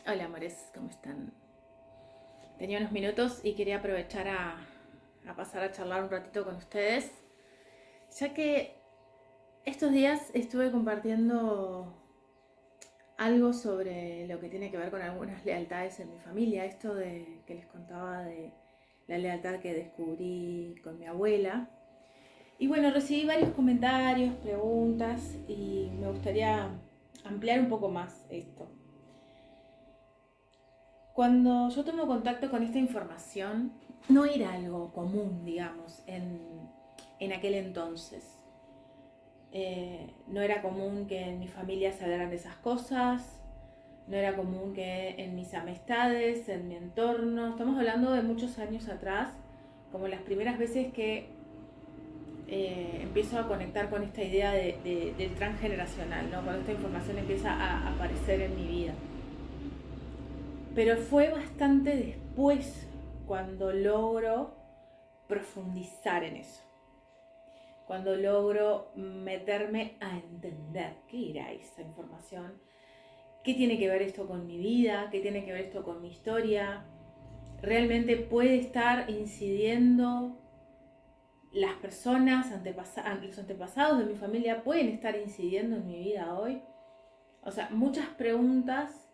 Hola amores, ¿cómo están? Tenía unos minutos y quería aprovechar a pasar a charlar un ratito con ustedes, ya que estos días estuve compartiendo algo sobre lo que tiene que ver con algunas lealtades en mi familia, esto de que les contaba de la lealtad que descubrí con mi abuela. Y bueno, recibí varios comentarios, preguntas y me gustaría ampliar un poco más esto. Cuando yo tomo contacto con esta información, no era algo común, digamos, en aquel entonces. No era común que en mi familia se hablaran de esas cosas, no era común que en mis amistades, en mi entorno, estamos hablando de muchos años atrás, como las primeras veces que empiezo a conectar con esta idea del transgeneracional, ¿no? Cuando esta información empieza a aparecer en mi vida. Pero fue bastante después cuando logro profundizar en eso. Cuando logro meterme a entender qué era esa información, qué tiene que ver esto con mi vida, qué tiene que ver esto con mi historia. Realmente puede estar incidiendo las personas, los antepasados de mi familia pueden estar incidiendo en mi vida hoy. O sea, muchas preguntas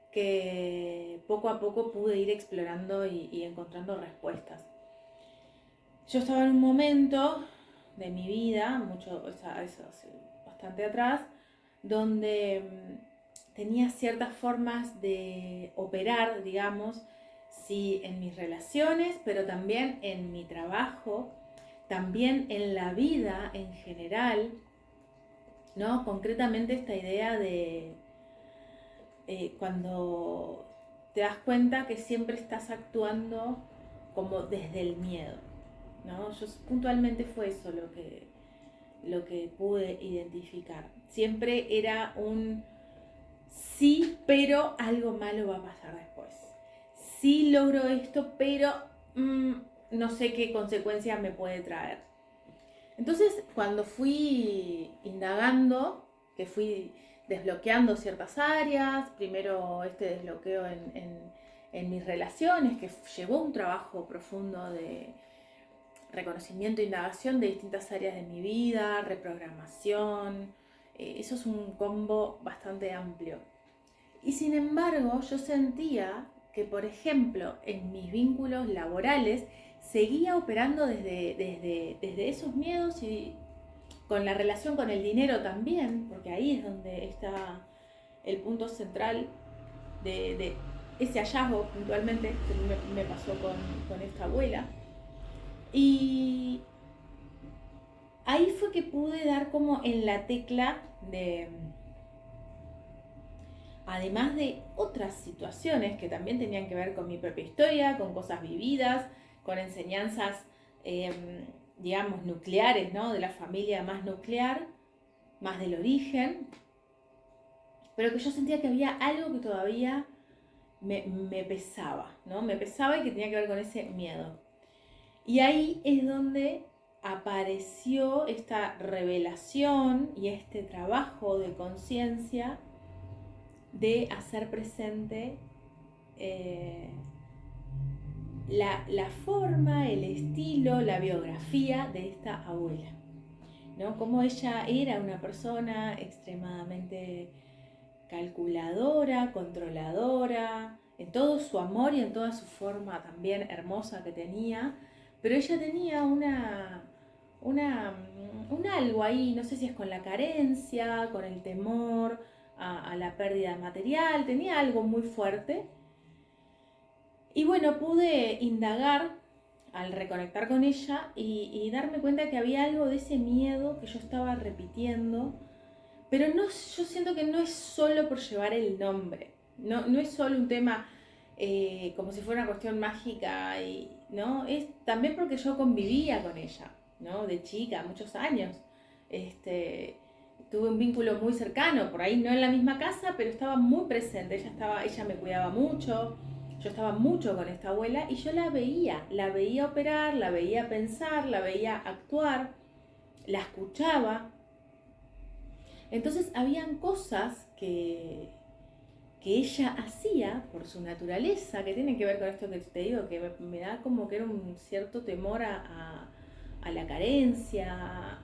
que poco a poco pude ir explorando y encontrando respuestas. Yo estaba en un momento de mi vida, eso hace bastante atrás, donde tenía ciertas formas de operar, digamos, sí, en mis relaciones, pero también en mi trabajo, también en la vida en general, ¿no? Concretamente esta idea de cuando te das cuenta que siempre estás actuando como desde el miedo, ¿no? Yo puntualmente fue eso lo que pude identificar. Siempre era un sí, pero algo malo va a pasar después. Sí logro esto, pero no sé qué consecuencias me puede traer. Entonces, cuando fui indagando, que fui desbloqueando ciertas áreas, primero este desbloqueo en mis relaciones, que llevó un trabajo profundo de reconocimiento e indagación de distintas áreas de mi vida, reprogramación, eso es un combo bastante amplio. Y sin embargo, yo sentía que, por ejemplo, en mis vínculos laborales, seguía operando desde esos miedos y con la relación con el dinero también, porque ahí es donde está el punto central de ese hallazgo puntualmente que me pasó con esta abuela. Y ahí fue que pude dar como en la tecla de, además de otras situaciones que también tenían que ver con mi propia historia, con cosas vividas, con enseñanzas, eh, digamos, nucleares, ¿no? De la familia más nuclear, más del origen, pero que yo sentía que había algo que todavía me pesaba, ¿no? Me pesaba y que tenía que ver con ese miedo. Y ahí es donde apareció esta revelación y este trabajo de conciencia de hacer presente eh, la forma, el estilo, la biografía de esta abuela, ¿no? Cómo ella era una persona extremadamente calculadora, controladora, en todo su amor y en toda su forma también hermosa que tenía, pero ella tenía un algo ahí, no sé si es con la carencia, con el temor a la pérdida material, tenía algo muy fuerte. Y bueno, pude indagar al reconectar con ella y darme cuenta que había algo de ese miedo que yo estaba repitiendo, pero no, yo siento que no es solo por llevar el nombre, no es solo un tema como si fuera una cuestión mágica, ¿no? Es también porque yo convivía con ella, ¿no? De chica, muchos años. Este, tuve un vínculo muy cercano, por ahí no en la misma casa, pero estaba muy presente, ella me cuidaba mucho, yo estaba mucho con esta abuela y yo la veía operar, la veía pensar, la veía actuar, la escuchaba. Entonces habían cosas que ella hacía por su naturaleza, que tiene que ver con esto que te digo, que me da como que era un cierto temor a la carencia,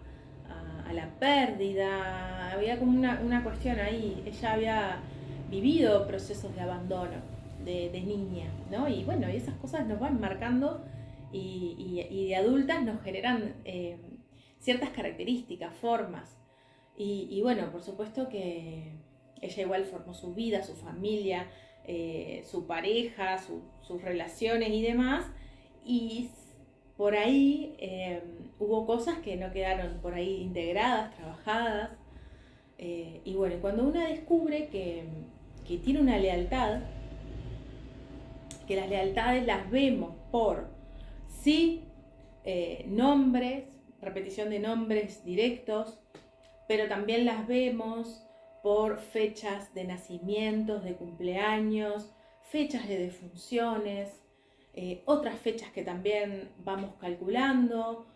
a la pérdida, había como una cuestión ahí, ella había vivido procesos de abandono de niña, ¿no? Y bueno, y esas cosas nos van marcando y de adultas nos generan ciertas características, formas. Y bueno, por supuesto que ella igual formó su vida, su familia, su pareja, sus relaciones y demás. Y por ahí hubo cosas que no quedaron por ahí integradas, trabajadas. Y bueno, cuando una descubre que tiene una lealtad, que las lealtades las vemos por sí nombres, repetición de nombres directos, pero también las vemos por fechas de nacimientos, de cumpleaños, fechas de defunciones, otras fechas que también vamos calculando.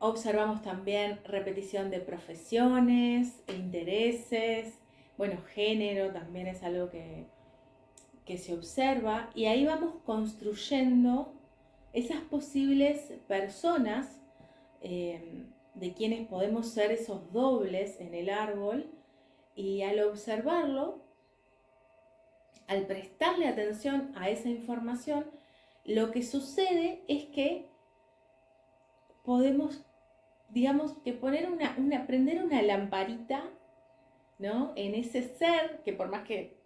Observamos también repetición de profesiones, intereses, bueno, género también es algo que se observa, y ahí vamos construyendo esas posibles personas de quienes podemos ser esos dobles en el árbol, y al observarlo, al prestarle atención a esa información, lo que sucede es que podemos, digamos, que poner prender una lamparita, ¿no? En ese ser, que por más que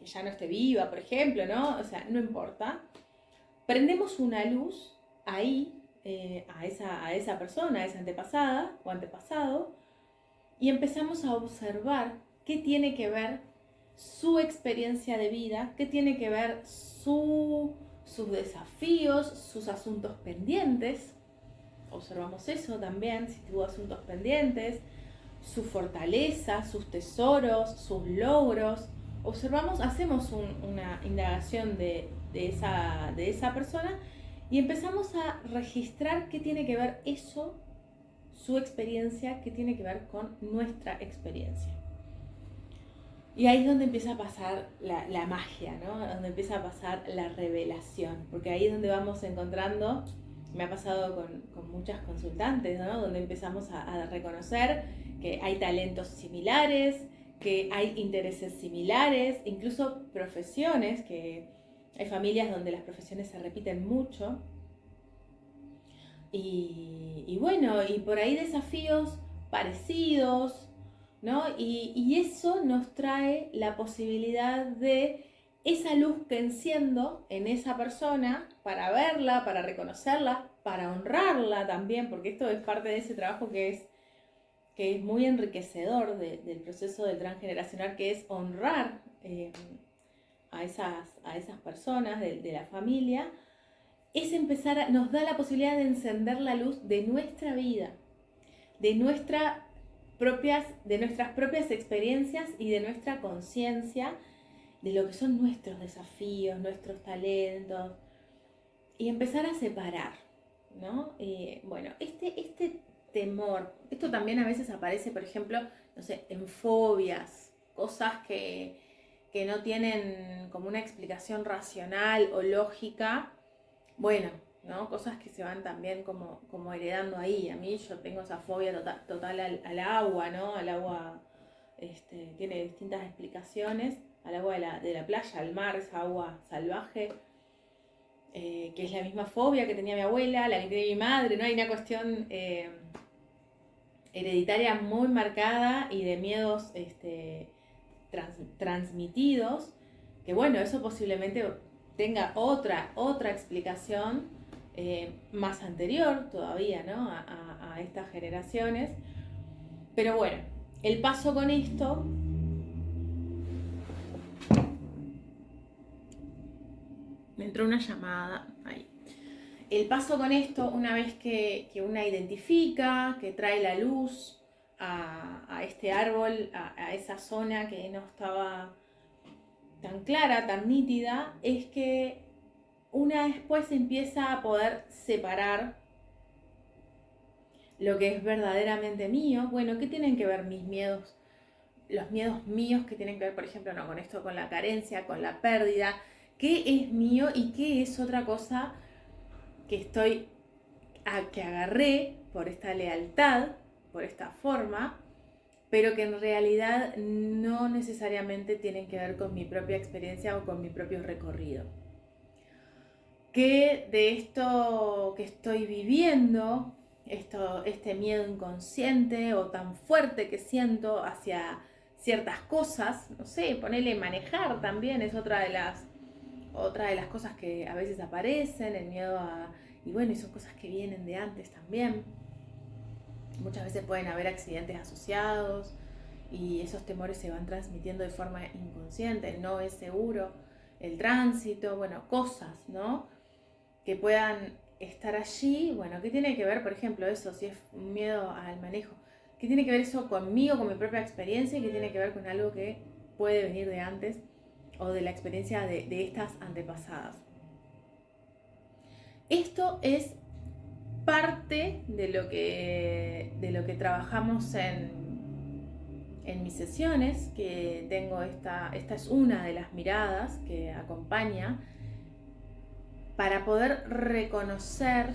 ya no esté viva, por ejemplo, ¿no? O sea, no importa. Prendemos una luz ahí, a esa persona, a esa antepasada o antepasado, y empezamos a observar qué tiene que ver su experiencia de vida, qué tiene que ver sus desafíos, sus asuntos pendientes. Observamos eso también, si tuvo asuntos pendientes, su fortaleza, sus tesoros, sus logros. Observamos, hacemos una indagación de esa persona y empezamos a registrar qué tiene que ver eso, su experiencia, qué tiene que ver con nuestra experiencia. Y ahí es donde empieza a pasar la magia, ¿no? Donde empieza a pasar la revelación, porque ahí es donde vamos encontrando, me ha pasado con muchas consultantes, ¿no? Donde empezamos a reconocer que hay talentos similares, que hay intereses similares, incluso profesiones, que hay familias donde las profesiones se repiten mucho. Y bueno, y por ahí desafíos parecidos, ¿no? Y eso nos trae la posibilidad de esa luz que enciendo en esa persona para verla, para reconocerla, para honrarla también, porque esto es parte de ese trabajo que es muy enriquecedor del proceso del transgeneracional, que es honrar a esas personas de la familia. Es empezar, nos da la posibilidad de encender la luz de nuestra vida, de nuestras propias experiencias y de nuestra conciencia, de lo que son nuestros desafíos, nuestros talentos, y empezar a separar, ¿no? Bueno, este temor, esto también a veces aparece, por ejemplo, no sé, en fobias, cosas que no tienen como una explicación racional o lógica. Bueno, ¿no? Cosas que se van también como heredando ahí. A mí yo tengo esa fobia total al agua, ¿no? Al agua, tiene distintas explicaciones. Al agua de la playa, al mar, esa agua salvaje, que es la misma fobia que tenía mi abuela, la que tiene mi madre, ¿no? Hay una cuestión hereditaria muy marcada y de miedos transmitidos, que bueno, eso posiblemente tenga otra explicación más anterior todavía, ¿no? a estas generaciones. Pero bueno, el paso con esto me entró una llamada ahí. El paso con esto, una vez que una identifica, que trae la luz a este árbol, a esa zona que no estaba tan clara, tan nítida, es que una después empieza a poder separar lo que es verdaderamente mío. Bueno, ¿qué tienen que ver mis miedos los miedos míos que tienen que ver, por ejemplo, no, con esto, con la carencia, con la pérdida, qué es mío y qué es otra cosa que que agarré por esta lealtad, por esta forma, pero que en realidad no necesariamente tienen que ver con mi propia experiencia o con mi propio recorrido. Que de esto que estoy viviendo, este miedo inconsciente o tan fuerte que siento hacia ciertas cosas, no sé, ponerle manejar también es otra de las cosas que a veces aparecen, el miedo a... Y bueno, y son cosas que vienen de antes también. Muchas veces pueden haber accidentes asociados y esos temores se van transmitiendo de forma inconsciente, no es seguro, el tránsito, bueno, cosas, ¿no? Que puedan estar allí, bueno, ¿qué tiene que ver, por ejemplo, eso, si es un miedo al manejo? ¿Qué tiene que ver eso conmigo, con mi propia experiencia y qué tiene que ver con algo que puede venir de antes o de la experiencia de estas antepasadas? Esto es parte de lo que trabajamos en mis sesiones, que tengo esta es una de las miradas que acompaña para poder reconocer,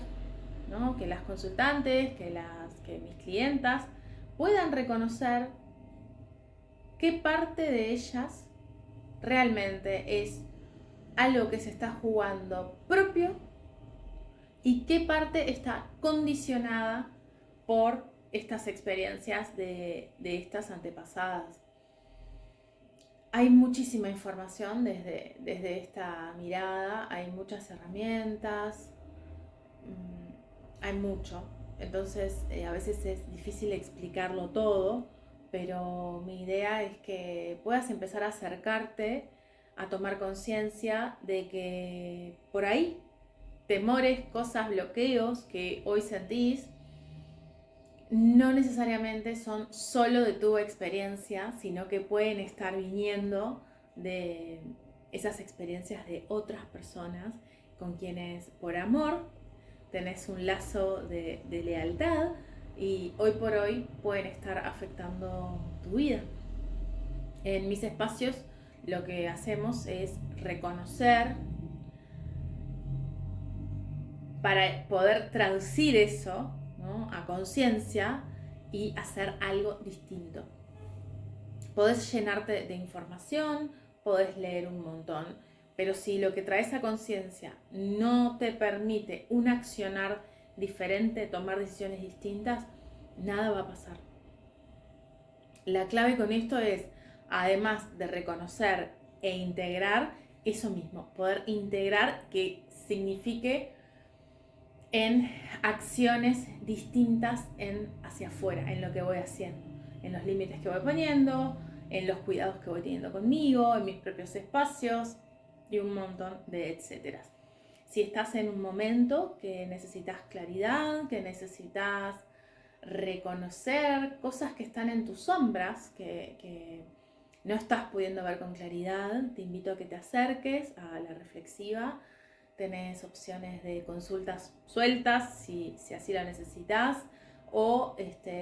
¿no? Que las consultantes, que mis clientas puedan reconocer qué parte de ellas realmente es algo que se está jugando propio y qué parte está condicionada por estas experiencias de estas antepasadas. Hay muchísima información desde esta mirada, hay muchas herramientas, hay mucho. Entonces a veces es difícil explicarlo todo, pero mi idea es que puedas empezar a acercarte a tomar conciencia de que por ahí temores, cosas, bloqueos que hoy sentís, no necesariamente son solo de tu experiencia, sino que pueden estar viniendo de esas experiencias de otras personas con quienes por amor tenés un lazo de lealtad y hoy por hoy pueden estar afectando tu vida. En mis espacios lo que hacemos es reconocer para poder traducir eso, ¿no?, a conciencia y hacer algo distinto. Podés llenarte de información, podés leer un montón, pero si lo que traes a conciencia no te permite un accionar diferente, tomar decisiones distintas, nada va a pasar. La clave con esto es, además de reconocer e integrar, eso mismo, poder integrar que signifique en acciones distintas hacia afuera, en lo que voy haciendo, en los límites que voy poniendo, en los cuidados que voy teniendo conmigo, en mis propios espacios y un montón de etcétera. Si estás en un momento que necesitas claridad, que necesitas reconocer cosas que están en tus sombras, que no estás pudiendo ver con claridad, te invito a que te acerques a la reflexiva. Tenés opciones de consultas sueltas si así lo necesitas, o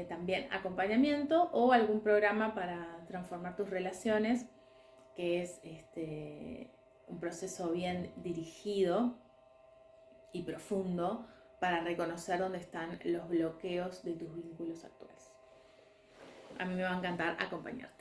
también acompañamiento o algún programa para transformar tus relaciones, que es un proceso bien dirigido y profundo para reconocer dónde están los bloqueos de tus vínculos actuales. A mí me va a encantar acompañarte.